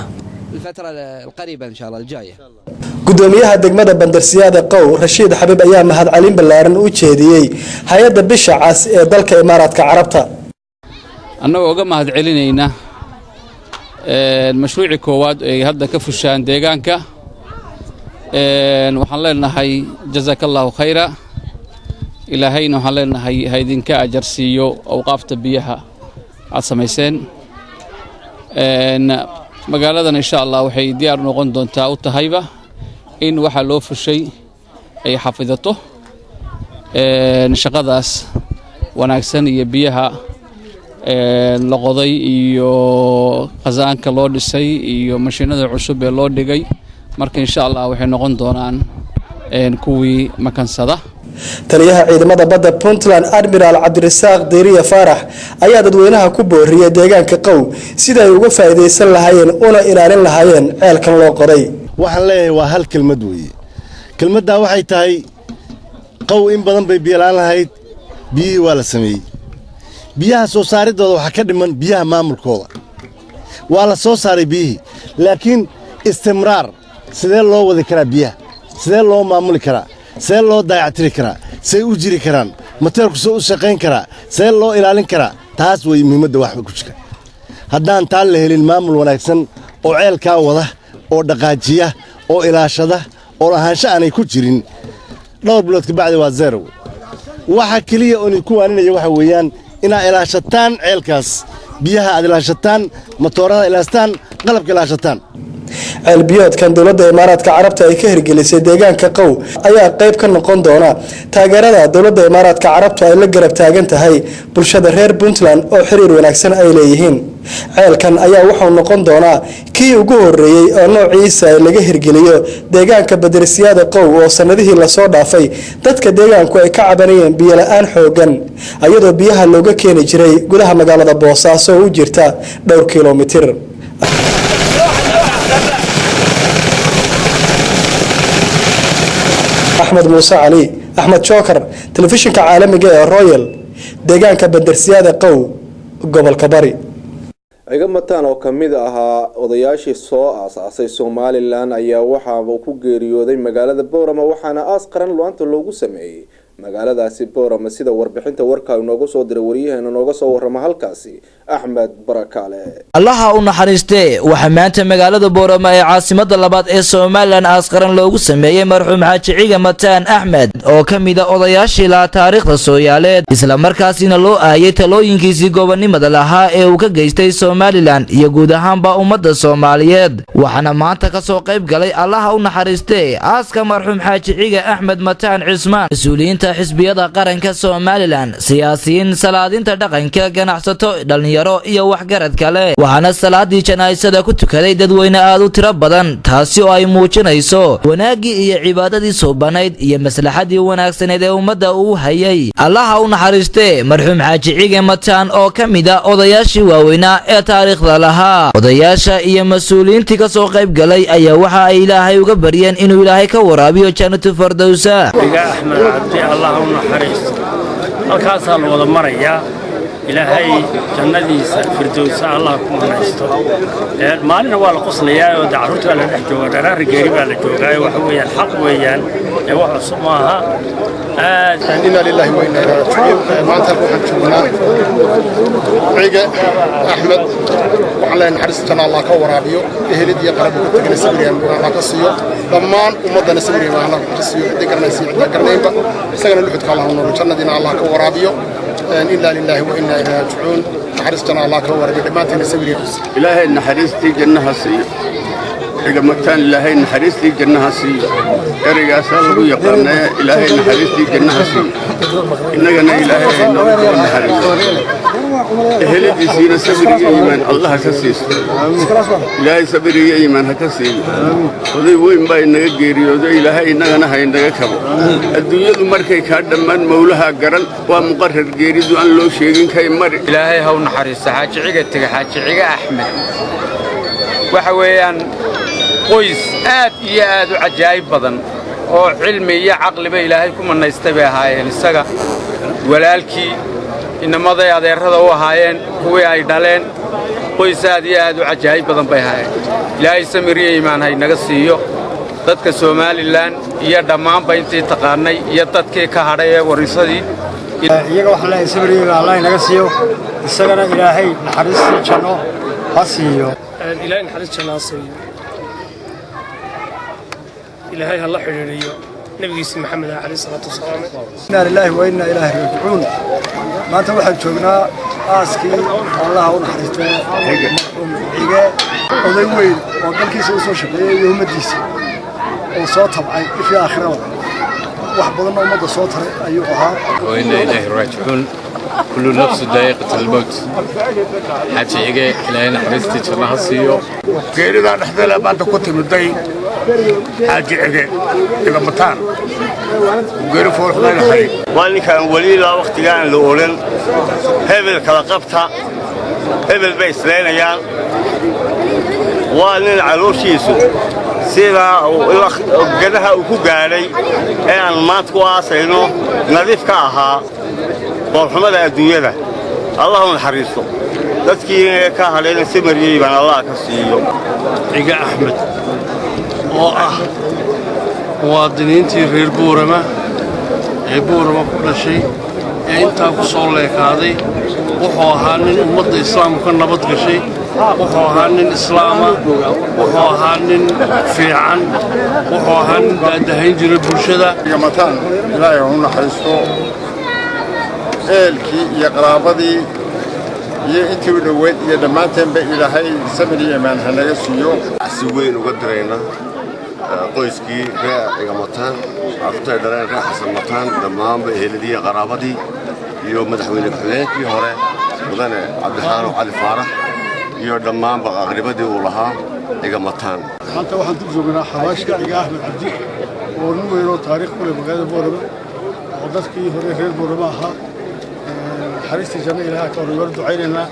الفترة القريبة إن شاء الله الجاية. gudoomiyaha degmada Badarsiyaada Qow Rashiid Xabib ayaa mahad celin ballaaran u jeediyay hay'adda Bisha Cas ee dalka Imaaraadka Carabta annagoo uga mahad celinayna mashruuci koowaad ee hadda ka fushaan deegaanka waxaan leenahay jazakallahu khayra ilaahayna waxaan leenahay haydinka ajar siiyo awqaafta biyaha aad samayseen magaaladan insha Allah waxay diyaar noqon doontaa u tahayba in waxa loo fushay ay xafidato shaqadaas wanaagsan iyo biyaha la qoday iyo qasaanka loo dhisay iyo mashiinada cusub ee loo dhigay marka insha Allah waxay noqon doonaan kuwii makansada taliyaha ciidamada badda Puntland Admiral Cabdirasaaq Deeriya Faarax ayaa dadweynaha ku booriyay deegaanka Qow sida ay uga faa'iideysan lahaayeen una ilaalin lahaayeen ceelkan loo qoray waxaan leeyahay waa hal kelmad weeye kelmadda waxay tahay Qow in badan bay biyo la'aan lahayd biyihii waa la sameeyey biyaha soo saaridooda waxaa ka dhiman biyaha maamulkooda waa la soo saaray biyihii laakiin istimraar sidee loo wadi karaa biyaha sidee loo maamuli karaa sidee loo dayactiri karaa say u jiri karaan mateerku soo u shaqayn karaa sidee loo ilaalin karaa taas way muhiimadda waxba ku jira haddaan taan la helin maamul wanaagsan oo ceelkaa wada oo dhaqaajiya oo ilaashada oo lahaansho aanay ku jirin dhowr bilood ka bacdi waa zero waxa keliya oo idinku waaninaya waxa weeyaan inaad ilaashataan ceelkaas biyaha aad ilaashataan matoorada ilaashataan qalabka ilaashataan ceelbiyoodkan dowladda imaaraadka carabta ay ka hirgelisay deegaanka qow ayaa qayb ka noqon doona taageerada dowladda imaaraadka carabta ay la garab taagan tahay bulshada reer Puntland oo xiriir wanaagsan ay leeyihiin ceelkan ayaa wuxuu noqon doonaa kii ugu horeeyay oo noociisa laga hirgeliyo deegaanka Badarsiyaada qow oo sanadihii la soo dhaafay dadka deegaanku ay ka cabanayeen biyo la'aan xoogan ayadoo biyaha looga keeni jiray gudaha magaalada Boosaaso oo u jirta dhowr kiiloomitir أحمد موسى علي أحمد شوكر تلفزيون كعالمي جاي رويال ديجان كبدرسيادة قو قبل كباري ciidamadan oo kamid ahaa odayaashii soo aasaasay Soomaaliland ayaa waxa uu ku geeriyooday magaalada Boorama waxaana aas qaran lo'aanta loogu sameeyay magaaladaasi Boorama sida warbixinta warka inoogu soo diray wariyaheena inooga soo warrama halkaasi Axmed Barakale Allaha u naxariistay waxa maanta magaalada Boorama ee caasimadda labaad ee Soomaaliland aas qaran loogu sameeyay marxuum Xaaji Ciga Mataan Axmed oo kamid ah odayaashii la taariikhda Soomaaliyeed isla markaasina loo aayay talooyinkiisii gobonimada lahaa ee uu ka geystay Soomaaliland iyo guud ahaanba ummadda Soomaaliyeed waxaana maanta ka soo qayb galay Allaha u naxariistay aaska marxuum Xaaji Ciga Axmed Mataan Cismaan mas'uuliyiinta xisbiyada qaranka Soomaaliland siyaasiyiin salaadinta dhaqanka ganacsato dhalinyaro iyo waxgarad kale waxaana salaadii janaasada ku tukaday dadweyne aad u tiro badan taasi oo ay muujinayso wanaagii iyo cibaadadii soo banayd iyo maslaxadii wanaagsaneed ee ummadda uu hayay Allaha u naxariistay marxuum Xaaji Ciga Mataan oo kamid ah odayaashii waaweynaa ee taariikhda lahaa odayaasha iyo mas'uuliyiintii ka soo qayb galay ayaa waxa ay Ilaahay uga baryeen inuu Ilaahay ka waraabiyo jannatu firdawsa الله ونحرس الكاس الوضع مريا إلهي جنديس فردوس الله كمان يستر ما لنا ولا قصليا ودعوت على الحجة ولا رجال على الجوجاي وحوي الحق ويان يوحى صماها إنا لله وإنا إليه راجعون ما تروح تشوفنا عيقة أحمد وعلى نحرس جنا الله كورابيو إهلدي قرب كتجنا سبري الله كسيو ضمان ومدنا سبري الله كسيو ذكرنا يبا سجن اللحد كله ونور جنا دينا الله كورابيو إنا لله وإنا إليه راجعون نحرس جنا الله كورابيو ما تنا سبري إلهي نحرس تي جنة سيء إذا مكان إلهي نحرس لي جنة سيء إرجع سالو يقرنا إلهي نحرس لي جنة سيء إننا إلهي نحرس هل يسير سبري إيمان الله كسيس إلهي سبري إيمان هكسيس وذي وين باين نجيري وذي إلهي إننا هاي نجكم الدنيا المركي كاد من مولها قرن ومقرر جيري دو أن لو شيء كي مر إلهي هو نحرس حاج عيقة أحمد وحويان qoys aad iyo aad u cajaayib badan oo cilmi iyo caqliba Ilaahay ku manaystay ahaayeen isaga walaalkii inamada adeerada u ahaayeen kuwii ay dhaleen qoys aad iyo aad u cajaayib badan bay ahaayeen Ilaahay samiriye iimaan hay naga siiyo dadka Soomaaliland iyo dhamaanba intii taqaanay iyo dadkii ka hadhay ee warisadii iyaga waxa la samiriye Allah naga siiyo isagana Ilaahay naxariistiisa janno ha siiyo Ilaahay naxariistiisa janno ha siiyo إلهي الله حريريو نبي محمد عليه الصلاة والسلام إنا لله وإنا إليه راجعون ما أنت واحد شغنا أسكي الله ونحرسته عيقة وذوين وقال كيس وصوش يوم الديس وصوت طبعا في آخره واحد بدنا ومضى صوتها أيها وإنا إليه راجعون كل نفس ذائقة الموت حتى يجي إلهي نحرستي الله سيو غير إذا نحن لا بعد كنت مدعي حاجة إذا متان غير فوق ما نخلي وأنا كان ولي لا وقت كان لأولن هبل كلاقبتها هبل بيس لين يان وأنا العروشيسو سيدا قدها وكوغاري أنا ما تقواصينه نظيف كاها والحمد الدنيا الله نحرسه dadkii ka haleelay samariyay baan Allah ka siiyo iga Axmed oo ah muwaadiniintii reer Boorama ku dhashay ee inta ku soo leekaaday wuxuu ahaa nin ummadda islaamka nabad gashay wuxuu ahaa nin islaama wuxuu ahaa nin fiican wuxuu ahaa nin baadahayn jiray bulshada mataan ilaahay uu naxariisto eelkii iyo qaraabadii iyo intii u dhaweyd iyo dhammaanteen ilaahay samir iyo imaan hanaga siiyo si weyn uga dirayna qoyskii reer iga mataan afta dareen reer xasan mataan dhammaanba eheladiya qaraabadii iyo madaxweyne ku-xigeenkii hore mudane cabdixaano cali faarax iyo dhammaanba aqribadii uu lahaa iga mataan maanta waxaan dib joognaa xabaashka iga Axmed Cabdi oo nin weyn oo taariikh ku leh magaalada Boorama oo dadkii hore reer Boorama ahaa xariistii janno ilaahay ka hor ducaynayna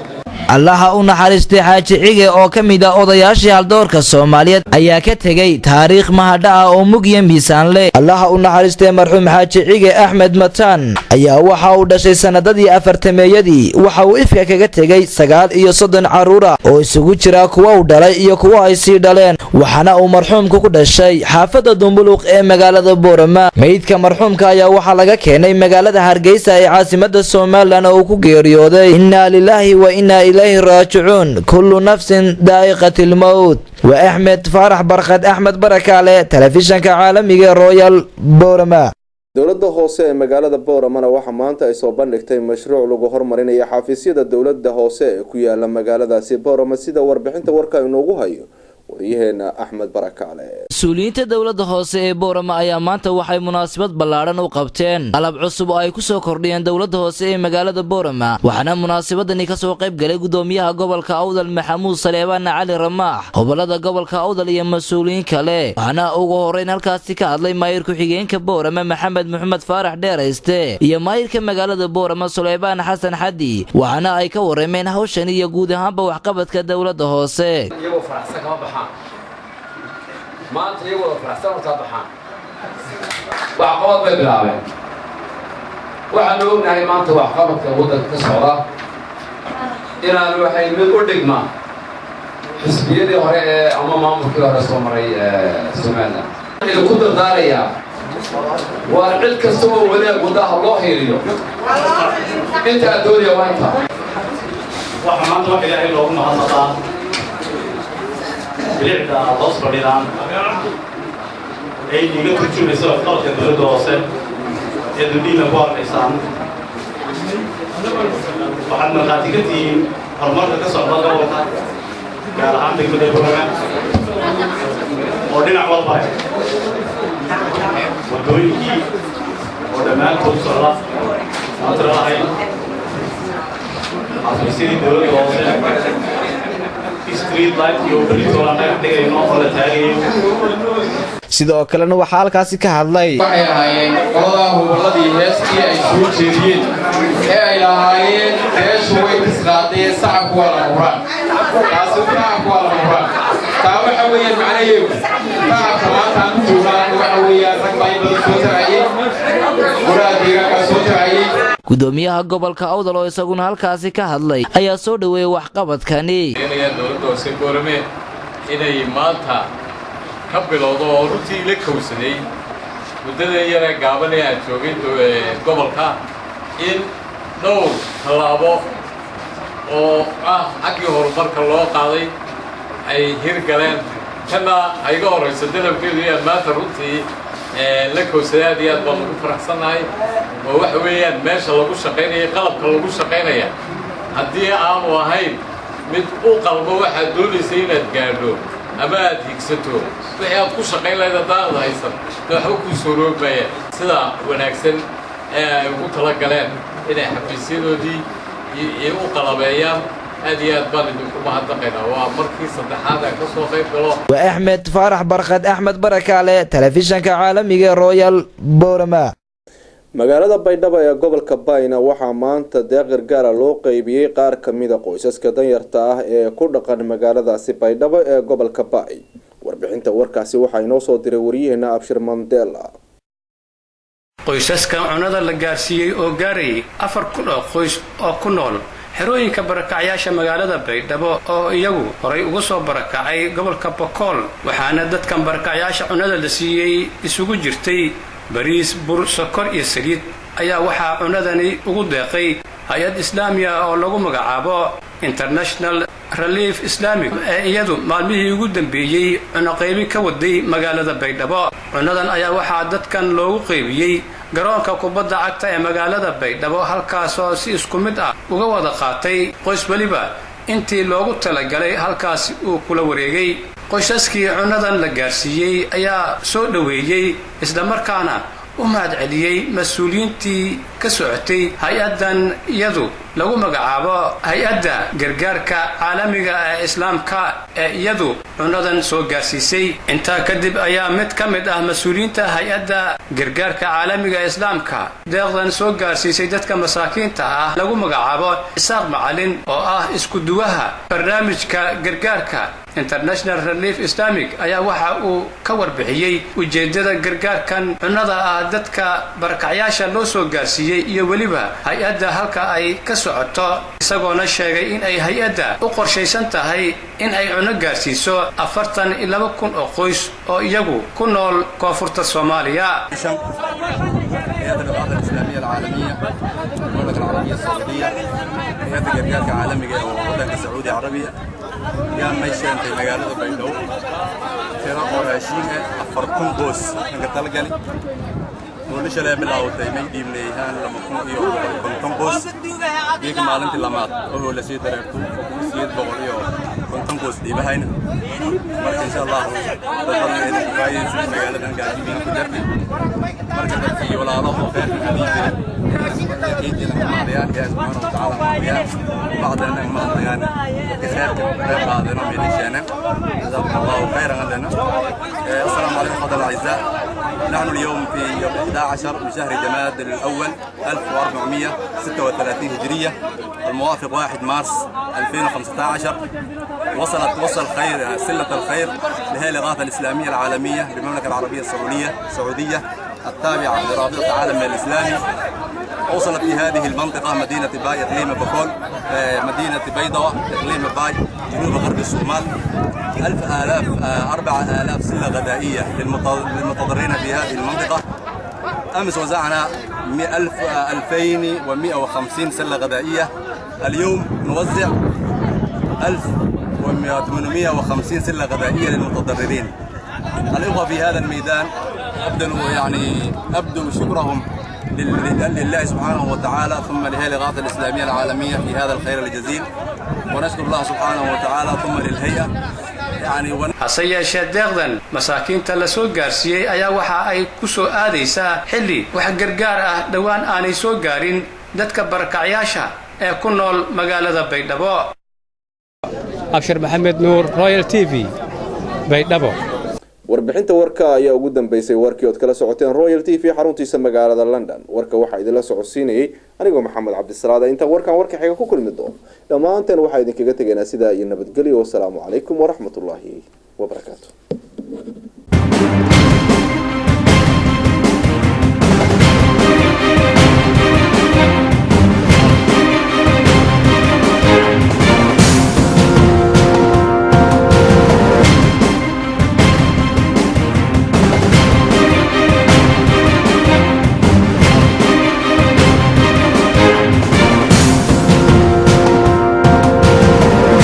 allaha u naxariistay xaaji cige oo ka mid ah odayaashii haldoorka Soomaaliyeed ayaa ka tagay taariikh mahadha ah oo mug iyo miisaan leh allaha u naxariistay marxuum xaaji cige Axmed Mataan ayaa waxa uu dhashay sanadadii 40meeyadii waxa uu ifka kaga tagay 39 caruur ah oo isugu jira kuwa uu dhalay iyo kuwa ay sii dhaleen waxana uu marxuumku ku dhashay xaafadda Dumbuluq ee magaalada Boorama meydka marxuumka ayaa waxa laga keenay magaalada Hargeysa ee caasimadda Soomaaliland oo ku geeriyooday inna lillahi wa inna إليه راجعون كل نفس ذائقة الموت وأحمد فرح برخد أحمد بركة على تلفزيون كعالمي رويال بورما dowladda hoose ee magaalada Boorama waxa maanta ay soo bandhigtay mashruuc lagu horumarinayo xafiisyada dowladda hoose ee ku yaala magaaladaasi Boorama sida warbixinta warka inoogu hayo wariyaheena Axmed Barakaale mas'uuliyiinta dowladda hoose ee Boorama ayaa maanta waxay munaasabad ballaaran u qabteen qalab cusub oo ay ku soo kordhiyeen dowladda hoose ee magaalada Boorama waxaana munaasabadani ka soo qayb galay gudoomiyaha gobolka Awdal Maxamuud Saleebaan Cali Ramaax gobolada gobolka Awdal iyo mas'uuliyiin kale waxaana ugu horeyn halkaasi ka hadlay maayir ku-xigeenka Boorama Maxamed Faarax Dheerayste iyo maayirka magaalada Boorama Saleebaan Xasan Xadi waxaana ay ka wareemeen hawshan iyo guud ahaanba waxqabadka dowladda hoose maanta iyagoo faraxsan u tabaxaan wax qabad bay bilaabeen waxaan ognahay maanta wax qabadka waddanka ka socda inaan waxay mid u dhigmaa xisbiyadii hore ee ama maamulkii hore soo maray Soomaaliland inuu ku dardaarayaa waa cid kasta oo wadaag wadaha loo heliyo inta adduunya waa inta waxa maanta wax ilaahay loogu mahadnaqaa bilicda hoos fadhidaan ay iga turjumayso qalabka dowladda hoose ee dowladda ku arkaysaan waxaad markhaati ka tihiin horumarka ka socda gobolka gaar ahaan degmada Boorama oo dhinac walba wadooyinkii oo dhammaantood socda aan tiro lahayn xafiisyadii dowladda hoose street light iyo bulshada ay dhigayno oo la taagayo sidoo kalena waxa halkaasi ka hadlay waxay ahaayeen qolada goboladii heestii ay soo jeediyeen ee ay lahaayeen beeshu way isqaadeen sacabku waa la muraan taasi waa la muraan taa waxa weeyaan macnaheedu shacabka maanta aan joognaa waxa weeyaan rag badan soo taagay muraadiga ka soo taagay gudoomiyaha gobolka Awdal oo isaguna halkaasi ka hadlay ayaa soo dhaweeyay waxqabadkani dowladda hoose Boorame inay maanta ka bilowdo oo runtii la kowsaday muddada yara gaaban ee aad joogay gobolka in dhowr tallaabo oo xaggii horumarka loo qaaday ay hirgaleen kana ay ga horeyso dalabkeedu iyo maanta runtii la kowsaday aad iyo aad baan ugu faraxsanahay oo waxa weeyaan meesha lagu shaqaynaya qalabka lagu shaqaynaya haddii aanu ahayn mid u qalbo waxaad doonaysay inaad gaadho ama aad higsato wixii aad ku shaqayn lahayd haddaanad haysan waxba kuu soo roobaya sida wanaagsan ee ay ugu talagaleen inay xafiisyadoodii u qalabeeyaan aad iyo aad baan idinku mahadnaqaynaa waa markii saddexaad aan ka soo qayb galo waa Axmed Faarax Barkad Axmed Barakaale telefishinka caalamiga Royal Boorama magaalada Baydhabo ee gobolka Bayna waxaa maanta deeq gargaar loo qaybiyay qaar ka mid ah qoysaska danyarta ah ee ku dhaqan magaaladaasi Baydhabo ee gobolka Bay warbixinta warkaasi waxaa inoo soo diray wariyaheena Abshir Mandela qoysaska cunada la gaarsiiyay oo gaaray 4 qoys oo ku nool xerooyinka barakacyaasha magaalada baydhabo oo iyagu horay uga soo barakacay gobolka bokool waxaana dadkan barakacyaasha cunada la siiyey isugu jirtay bariis bur sokor iyo saliid ayaa waxaa cunadani ugu deeqay hay-ad islaamiya oo lagu magacaabo International Relief Islamic ee iyadu maalmihii ugu dambeeyay cuno qaybin ka waday magaalada baydhabo cunadan ayaa waxaa dadkan loogu qaybiyey garoonka kubadda cagta ee magaalada baydhabo halkaasoo si isku mid ah uga wada qaatay qoys waliba intii loogu talagalay halkaas uu kula wareegay qoysaskii cunadan la gaarsiiyey ayaa soo dhaweeyay isla markaana u mahad celiyay mas'uuliyiintii ka socotay hay-adan iyadu lagu magacaabo hay-adda gargaarka caalamiga ee islaamka ee iyadu cunadan soo gaarsiisay intaa kadib ayaa mid ka mid ah mas'uuliyiinta hay-adda gargaarka caalamiga ee islaamka deeqdan soo gaarsiisay dadka masaakiinta ah lagu magacaabo Isaaq Macalin oo ah isku duwaha barnaamijka gargaarka International Relief Islamic ayaa waxa uu ka warbixiyay ujeedada gargaarkan cunada ah dadka barakacyaasha loo soo gaarsiiyay iyo waliba hay-adda halka ay ka socoto isagoona sheegay in ay hay-adda u qorshaysan tahay in ay cuno gaarsiiso 42,000 oo qoys oo iyagu ku nool koonfurta Soomaaliya هيئة الإغاثة الإسلامية العالمية المملكة العربية السعودية هيئة الجرجاك العالمية ووطنك السعودي عربية يا ميشان في مجال بيدو ترى وراشين أفرقون بوس نقدر تلقاني وليش لا بلا وتيمي دي من هان لما كنا يوم كنتم بوس ديك معلنت لمات هو اللي سيد درتو سيد بقوليو كنتم بوس دي بهاينا مرة إن شاء الله تطلع إلى كويس في مجال الجرجاك كجرتي مرة في ولا الله خير حديث أكيد لما ماريان جاء سبحانه وتعالى ماريان بعد أن ماريان كثير بعد أن ميليشانا جزاكم الله خيرا لنا السلام عليكم حضر الأعزاء نحن اليوم في يوم 11 من شهر جماد الأول 1436 هجرية الموافق 1 مارس 2015 وصل خير سلة الخير لهيئة الإغاثة الإسلامية العالمية بالمملكة العربية السعودية التابعة لرابطة العالم الإسلامي وصلت في هذه المنطقة مدينة باي إقليم بكول مدينة بيضاء إقليم باي جنوب غرب الصومال 4000 سلة غذائية للمتضررين في هذه المنطقة. أمس وزعنا 2150 سلة غذائية اليوم نوزع 1850 سلة غذائية للمتضررين. الإخوة في هذا الميدان أبدوا شكرهم لله سبحانه وتعالى ثم لهيئة الإغاثة الإسلامية العالمية في هذا الخير الجزيل ونشكر الله سبحانه وتعالى ثم للهيئة hase yeeshee deeqdan masaakiinta la soo gaarsiiyey ayaa waxa ay ku soo aadaysaa xilli wax gargaar ah dhowaan aanay soo gaarin dadka barakacyaasha ee ku nool magaalada baydhabo. Abshir Maxamed Nuur, Royal TV, Baydhabo. warbixinta warka ayaa ugu dambeysay warkii ood kala socoteen Royal TV xaruntiisa magaalada London. warka waxa idinla socodsiinayay anigoo Maxamed Cabdisalaad inta warka xiga ku kulmi doono dhamaanteen waxa idinkaga tageynaa sida iyo nabadgelyo. Wassalaamu calaykum waraxmatullaahi wabarakaatuh.